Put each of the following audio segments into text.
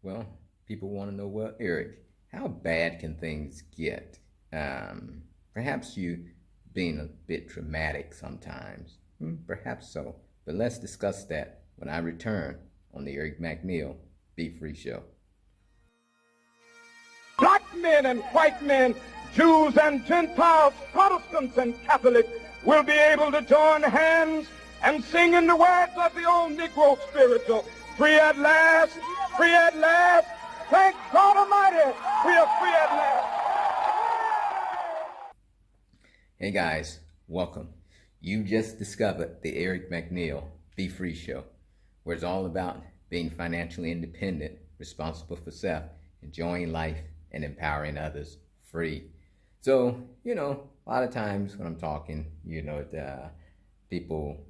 Well, people want to know, well, Eric, how bad can things get? Perhaps you being a bit dramatic sometimes. Perhaps so. But let's discuss that when I return on the Eric McNeil Be Free Show. Black men and white men, Jews and Gentiles, Protestants and Catholics will be able to join hands and sing in the words of the old Negro spiritual, free at last, free at last. Thank God Almighty, we are free at last. Hey guys, welcome. You just discovered the Eric McNeil Be Free Show, where it's all about being financially independent, responsible for self, enjoying life, and empowering others free. So, a lot of times when I'm talking, people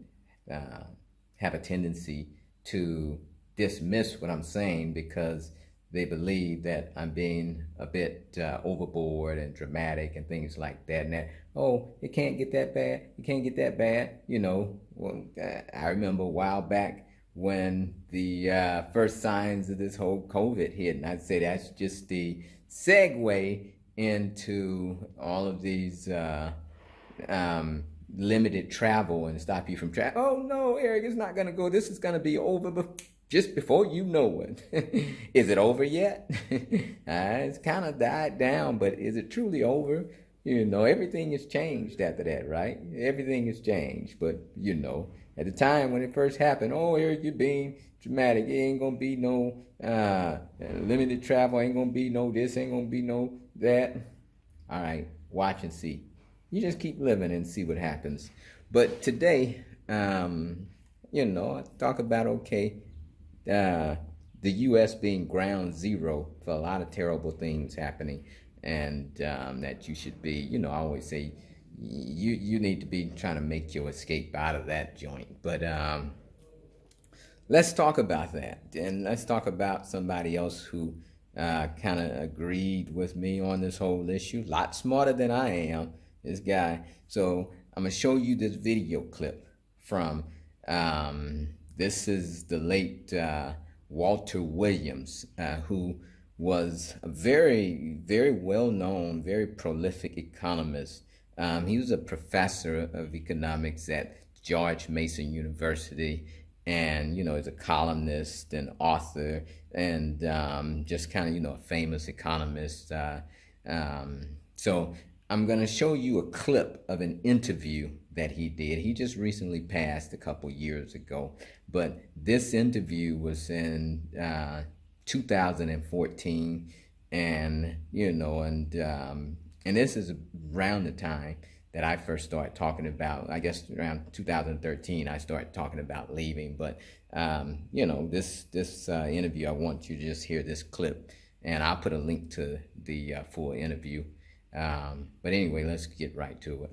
have a tendency to dismiss what I'm saying because they believe that I'm being a bit overboard and dramatic and things like that. And that, oh, it can't get that bad. It can't get that bad. I remember a while back when the first signs of this whole COVID hit, and I'd say that's just the segue into all of these limited travel and stop you from travel. Oh no, Eric, it's not going to go. This is going to be over just before you know it. Is it over yet? It's kind of died down, but is it truly over? Everything has changed after that, right? Everything has changed, but at the time when it first happened, oh, Eric, you're being dramatic. It ain't gonna be no limited travel. Ain't gonna be no this. Ain't gonna be no that. All right, watch and see. You just keep living and see what happens. But today, I talk about the U.S. being ground zero for a lot of terrible things happening, and that you should be. I always say you need to be trying to make your escape out of that joint. But let's talk about that, and let's talk about somebody else who kind of agreed with me on this whole issue. A lot smarter than I am, this guy. So I'm gonna show you this video clip from this is the late Walter Williams, who was a very, very well-known, very prolific economist. He was a professor of economics at George Mason University, and is a columnist and author, and just kind of a famous economist. So I'm going to show you a clip of an interview that he did. He just recently passed a couple years ago, but this interview was in 2014, and and this is around the time that I first started talking about, I guess around 2013, I started talking about leaving. But, this interview, I want you to just hear this clip, and I'll put a link to the full interview. But anyway, let's get right to it.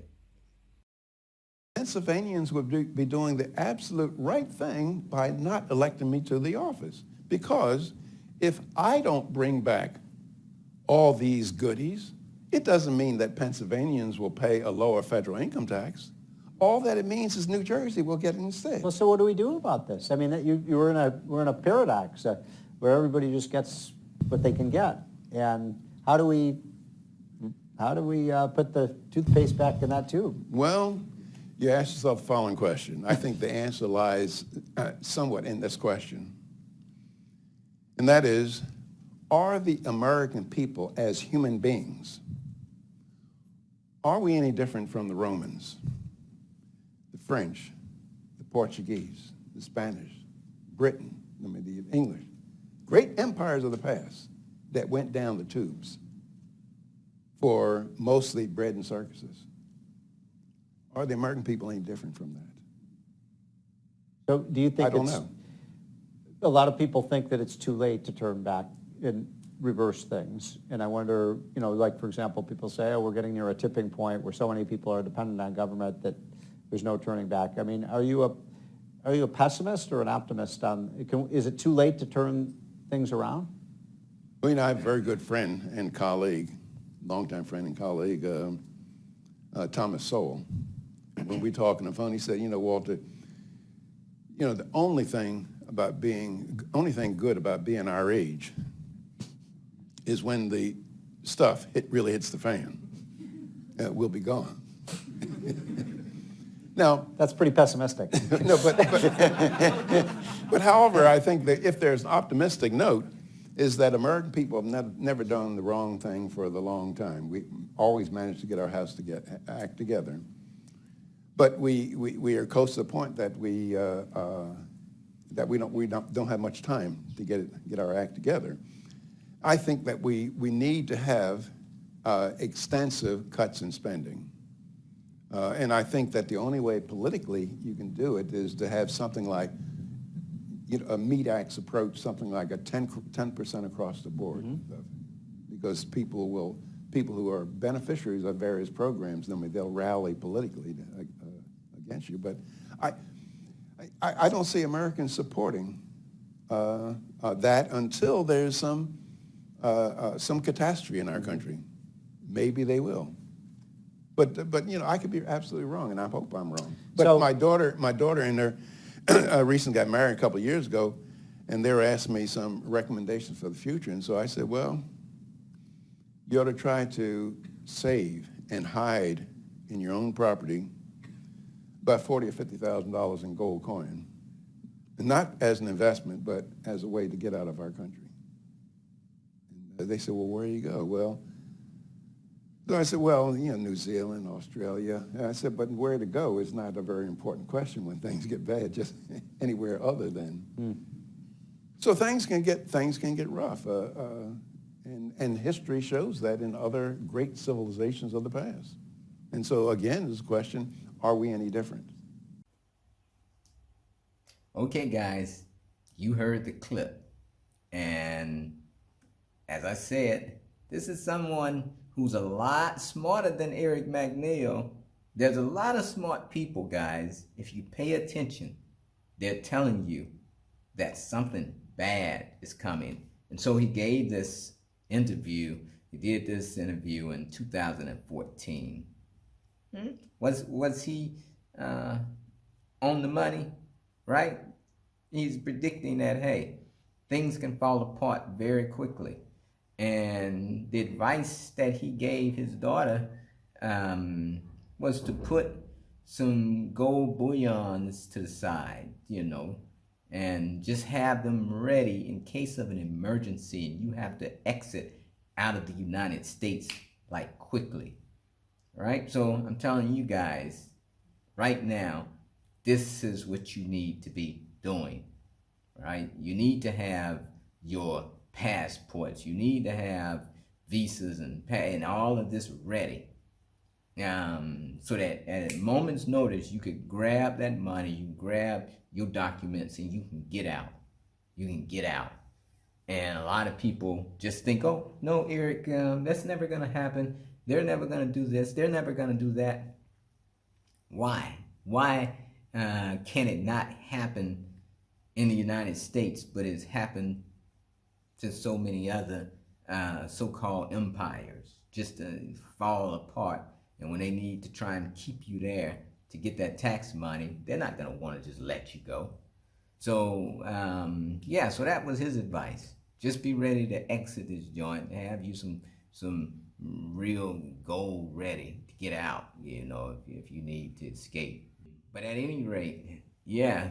Pennsylvanians would be doing the absolute right thing by not electing me to the office, because if I don't bring back all these goodies, it doesn't mean that Pennsylvanians will pay a lower federal income tax. All that it means is New Jersey will get instead. Well, so what do we do about this? I mean, we're in a paradox where everybody just gets what they can get, and how do we put the toothpaste back in that tube? Well, you ask yourself the following question. I think the answer lies somewhat in this question, and that is, are the American people as human beings, are we any different from the Romans, the French, the Portuguese, the Spanish, Britain, the English, great empires of the past that went down the tubes for mostly bread and circuses? Are the American people any different from that? So do you think I don't know. A lot of people think that it's too late to turn back and reverse things. And I wonder, like, for example, people say, oh, we're getting near a tipping point where so many people are dependent on government that there's no turning back. I mean, are you a pessimist or an optimist is it too late to turn things around? Well, I have a very good friend and colleague, longtime friend and colleague, Thomas Sowell. When we talk on the phone, he said, Walter, the only thing good about being our age is when the stuff really hits the fan. We'll be gone. Now, That's pretty pessimistic. no, but however, I think that if there's an optimistic note, is that American people have never done the wrong thing for the long time. We always managed to get our house to act together. But we are close to the point that we don't have much time to get our act together. I think that we need to have extensive cuts in spending. And I think that the only way politically you can do it is to have something like a meat axe approach, something like a 10% across the board. Mm-hmm. Because people who are beneficiaries of various programs, they'll rally politically against you. But I don't see Americans supporting that until there's some catastrophe in our country. Maybe they will. But I could be absolutely wrong, and I hope I'm wrong. But So, my daughter and her recently got married a couple of years ago, and they were asking me some recommendations for the future. And so I said, well, you ought to try to save and hide in your own property about $40,000 or $50,000 in gold coin, and not as an investment, but as a way to get out of our country. And they said, well, where do you go? Well, so I said, well, New Zealand, Australia. And I said, but where to go is not a very important question when things get bad, just anywhere other than. So things can get rough. And history shows that in other great civilizations of the past. And so again, this question, are we any different? Okay, guys, you heard the clip. And as I said, this is someone who's a lot smarter than Eric McNeil. There's a lot of smart people, guys. If you pay attention, they're telling you that something bad is coming. And so he gave this interview. He did this interview in 2014. Was he on the money, right? He's predicting that, hey, things can fall apart very quickly. And the advice that he gave his daughter was to put some gold bullions to the side, and just have them ready in case of an emergency and you have to exit out of the United States like quickly. All right? So I'm telling you guys right now, this is what you need to be doing. Right? You need to have your passports, you need to have visas and all of this ready, so that at a moment's notice you could grab that money, you grab your documents, and you can get out. And a lot of people just think, oh no, Eric, that's never gonna happen. They're never gonna do this. They're never gonna do that. Why can it not happen in the United States, but it's happened to so many other so-called empires, just to fall apart? And when they need to try and keep you there to get that tax money, they're not going to want to just let you go. So, so that was his advice. Just be ready to exit this joint, have you some real gold ready to get out, if you need to escape. But at any rate,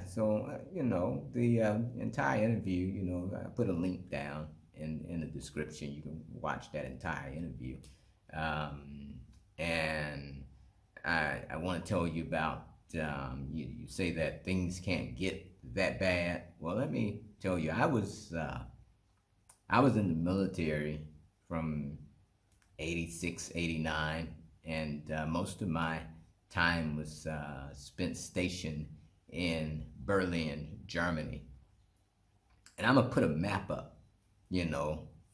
so, the entire interview, I put a link down in the description. You can watch that entire interview. And I want to tell you about, you say that things can't get that bad. Well, let me tell you, I was in the military from 86, 89, and most of my time was spent stationed in Berlin, Germany. And I'm going to put a map up,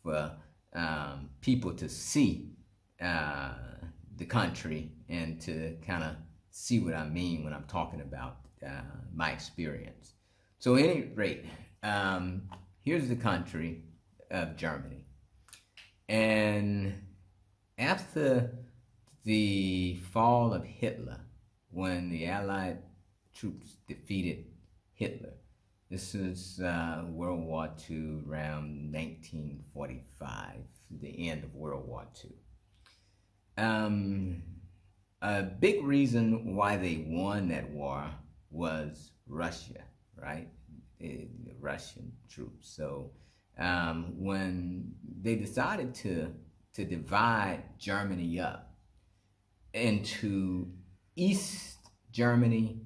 for people to see the country and to kind of see what I mean when I'm talking about my experience. So at any rate, here's the country of Germany. And after the fall of Hitler, when the Allied troops defeated Hitler, this is World War II, around 1940. 1945, the end of World War II. A big reason why they won that war was Russia, right? The Russian troops. So when they decided to divide Germany up into East Germany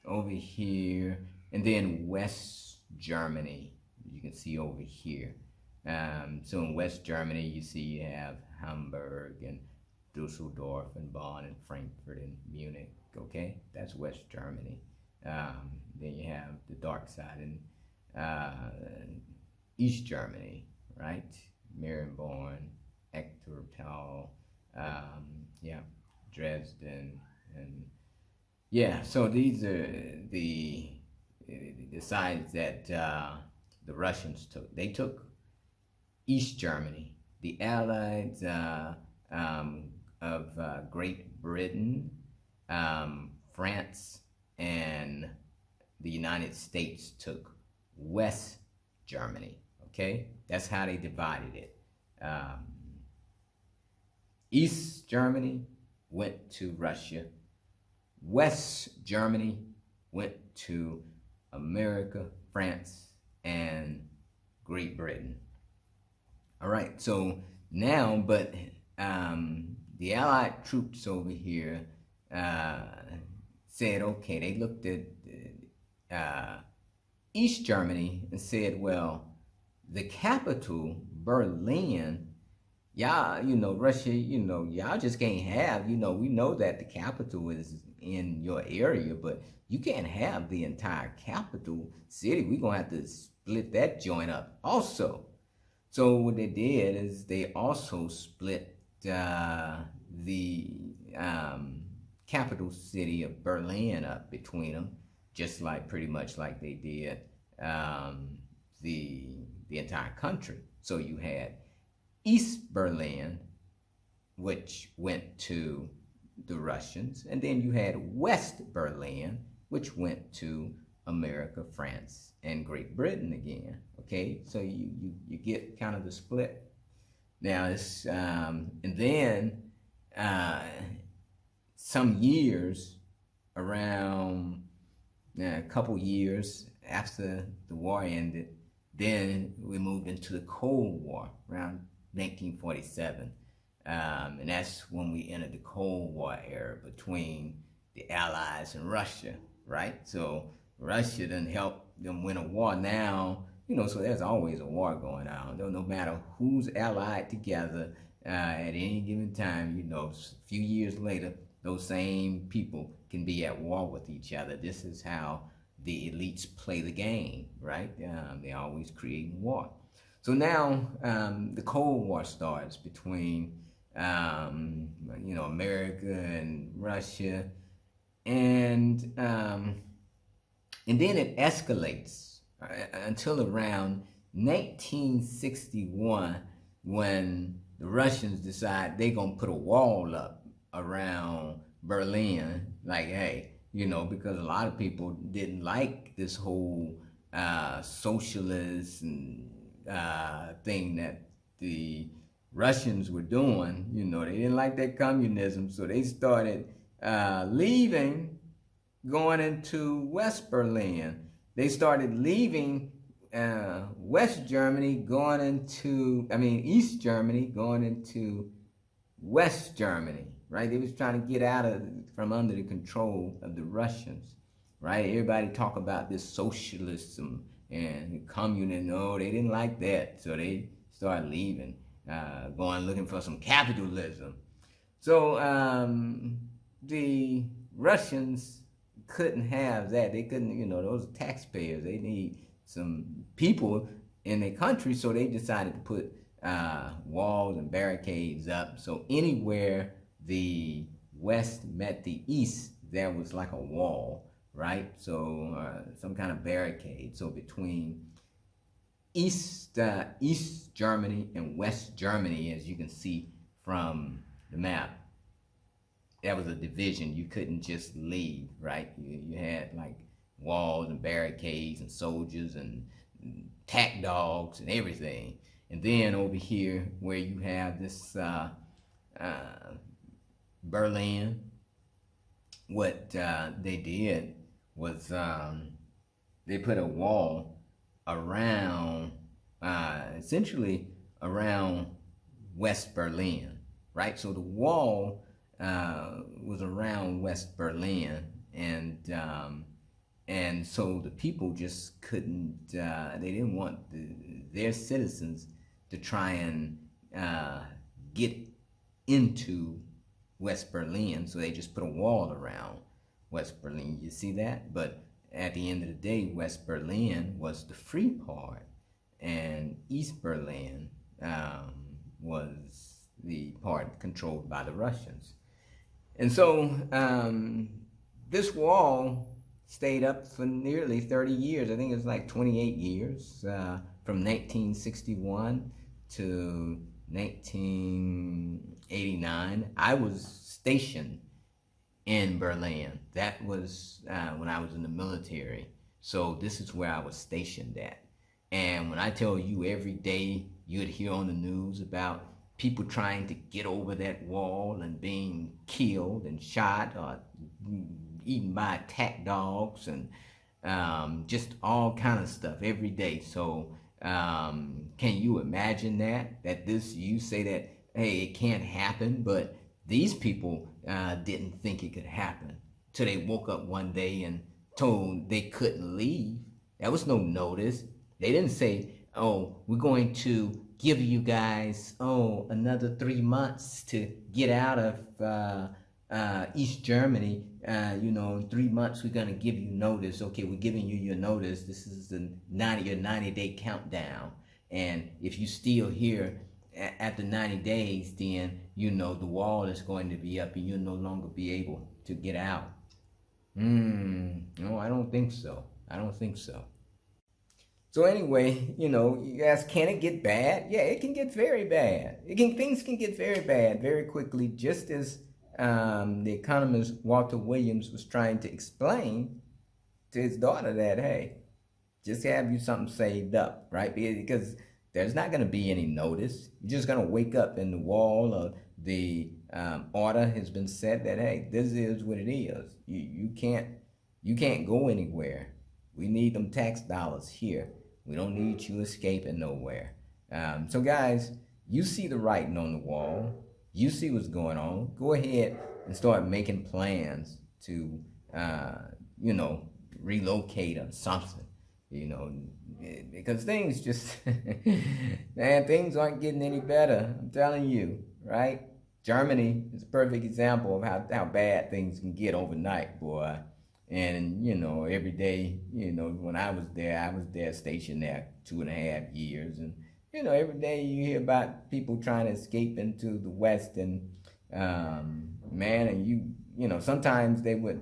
over here, and then West Germany, you can see over here. So in West Germany, you see you have Hamburg and Dusseldorf and Bonn and Frankfurt and Munich, okay? That's West Germany. Then you have the dark side in East Germany, right? Marienborn, Echtertal, Dresden, and yeah, so these are the sides that the Russians took. They took East Germany. The Allies of Great Britain, France, and the United States took West Germany, okay? That's how they divided it. East Germany went to Russia. West Germany went to America, France, and Great Britain. All right, so now, but the Allied troops over here said, okay, they looked at East Germany and said, well, the capital, Berlin, y'all, Russia, y'all just can't have, we know that the capital is in your area, but you can't have the entire capital city. We're going to have to split that joint up also. So what they did is they also split the capital city of Berlin up between them, just like pretty much like they did the entire country. So you had East Berlin, which went to the Russians, and then you had West Berlin, which went to America, France, and Great Britain again. Okay, so you get kind of the split. Now it's and then some years around a couple years after the war ended, then we moved into the Cold War around 1947. And that's when we entered the Cold War era between the Allies and Russia, right? So Russia didn't help them win a war now, so there's always a war going on. No matter who's allied together at any given time, a few years later, those same people can be at war with each other. This is how the elites play the game, right? They're always creating war. So now the Cold War starts between America and Russia, and then it escalates until around 1961, when the Russians decide they're gonna put a wall up around Berlin, like, hey, because a lot of people didn't like this whole socialist and thing that the Russians were doing. They didn't like that communism, so they started leaving, going into West Berlin. They started leaving West Germany, East Germany, going into West Germany, right? They was trying to get from under the control of the Russians, right? Everybody talk about this socialism and communism. No, they didn't like that, so they started leaving, going looking for some capitalism. So the Russians couldn't have that. They couldn't, those taxpayers, they need some people in their country, so they decided to put walls and barricades up. So anywhere the West met the East, there was like a wall, right? So some kind of barricade. So between East Germany and West Germany, as you can see from the map, that was a division. You couldn't just leave, right? You had like walls and barricades and soldiers and tack dogs and everything. And then over here where you have this Berlin, what they did was they put a wall around, essentially around West Berlin, right? So the wall was around West Berlin, and so the people just couldn't, they didn't want their citizens to try and get into West Berlin, so they just put a wall around West Berlin. You see that? But at the end of the day, West Berlin was the free part, and East Berlin was the part controlled by the Russians. And so this wall stayed up for nearly 30 years. I think it's like 28 years, from 1961 to 1989. I was stationed in Berlin. That was when I was in the military. So this is where I was stationed at. And when I tell you every day you'd hear on the news about people trying to get over that wall and being killed and shot or eaten by attack dogs and just all kind of stuff every day. So can you imagine that this, you say that, hey, it can't happen, but these people didn't think it could happen till they woke up one day and told they couldn't leave. There was no notice. They didn't say, oh, we're going to give you guys, another 3 months to get out of East Germany. In 3 months we're going to give you notice. Okay, we're giving you your notice. This is your 90-day countdown. And if you still here after 90 days, then the wall is going to be up and you'll no longer be able to get out. No, I don't think so. I don't think so. So anyway, you ask, can it get bad? Yeah, it can get very bad. Things can get very bad very quickly, just as the economist Walter Williams was trying to explain to his daughter that, hey, just have you something saved up, right? Because there's not going to be any notice. You're just going to wake up and the wall or the order has been set that, hey, this is what it is. You can't go anywhere. We need them tax dollars here. We don't need you escaping nowhere. So guys, you see the writing on the wall. You see what's going on. Go ahead and start making plans to, relocate or something, because things just, man, things aren't getting any better. I'm telling you, right? Germany is a perfect example of how bad things can get overnight, boy. And, every day, when I was there stationed there 2.5 years. And, every day you hear about people trying to escape into the West. And, man, and sometimes they would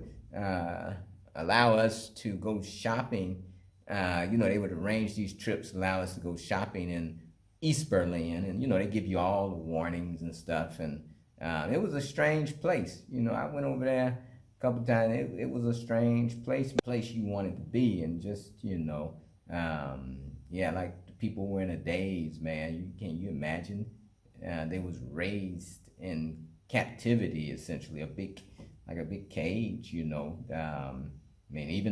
allow us to go shopping. They would arrange these trips, allow us to go shopping in East Berlin. And, they give you all the warnings and stuff. And it was a strange place. I went over there a couple times. It was a strange place you wanted to be, and just like the people were in a daze, man. Can you imagine? They was raised in captivity, essentially, a big cage. Even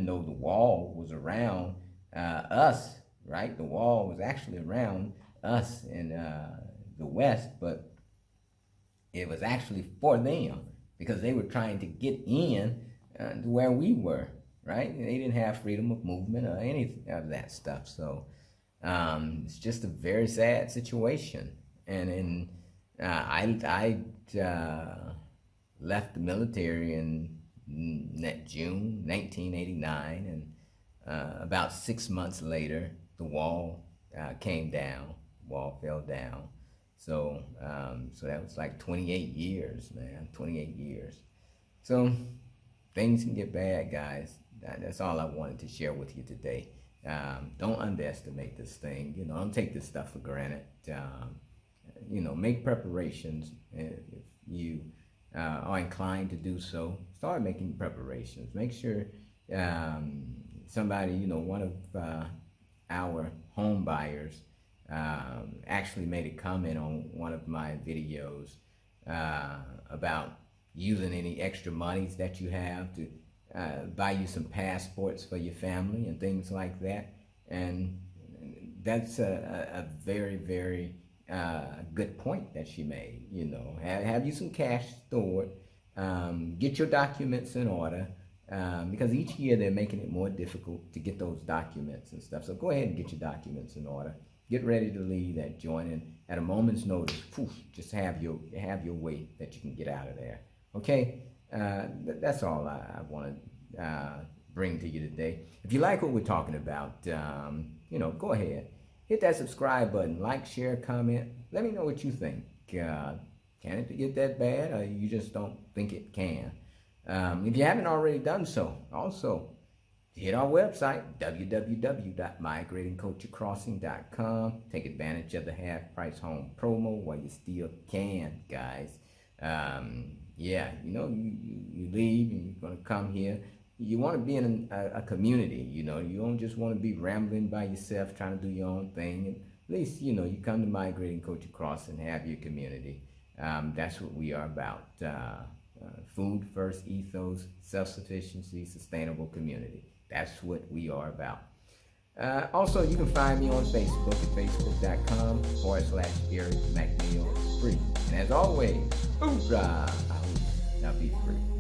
though the wall was around us, right? The wall was actually around us in the West, but it was actually for them, because they were trying to get in to where we were, right? They didn't have freedom of movement or any of that stuff. So it's just a very sad situation. And I left the military in June 1989, and about 6 months later, the wall came down. Wall fell down. So that was like 28 years, man, 28 years. So things can get bad, guys. That's all I wanted to share with you today. Don't underestimate this thing. Don't take this stuff for granted. Make preparations. If you are inclined to do so, start making preparations. Make sure somebody, one of our home buyers actually made a comment on one of my videos about using any extra monies that you have to buy you some passports for your family and things like that. And that's a very, very good point that she made. You know, have you some cash stored, get your documents in order, because each year they're making it more difficult to get those documents and stuff. So go ahead and get your documents in order. Get ready to leave that joint, and at a moment's notice, poof, just have your way that you can get out of there. Okay, that's all I want to bring to you today. If you like what we're talking about, you know, go ahead, hit that subscribe button, like, share, comment. Let me know what you think. Can it get that bad, or you just don't think it can? If you haven't already done so, also hit our website, www.migratingculturecrossing.com. Take advantage of the half-price home promo while you still can, guys. Yeah, you know, you leave and you're going to come here. You want to be in a community, you know. You don't just want to be rambling by yourself trying to do your own thing. And at least, you know, you come to Migrating Culture Crossing and have your community. That's what we are about. Food first ethos, self-sufficiency, sustainable community. That's what we are about. Also, you can find me on Facebook at facebook.com/Eric McNeil Free. And as always, hoorah! Now be free.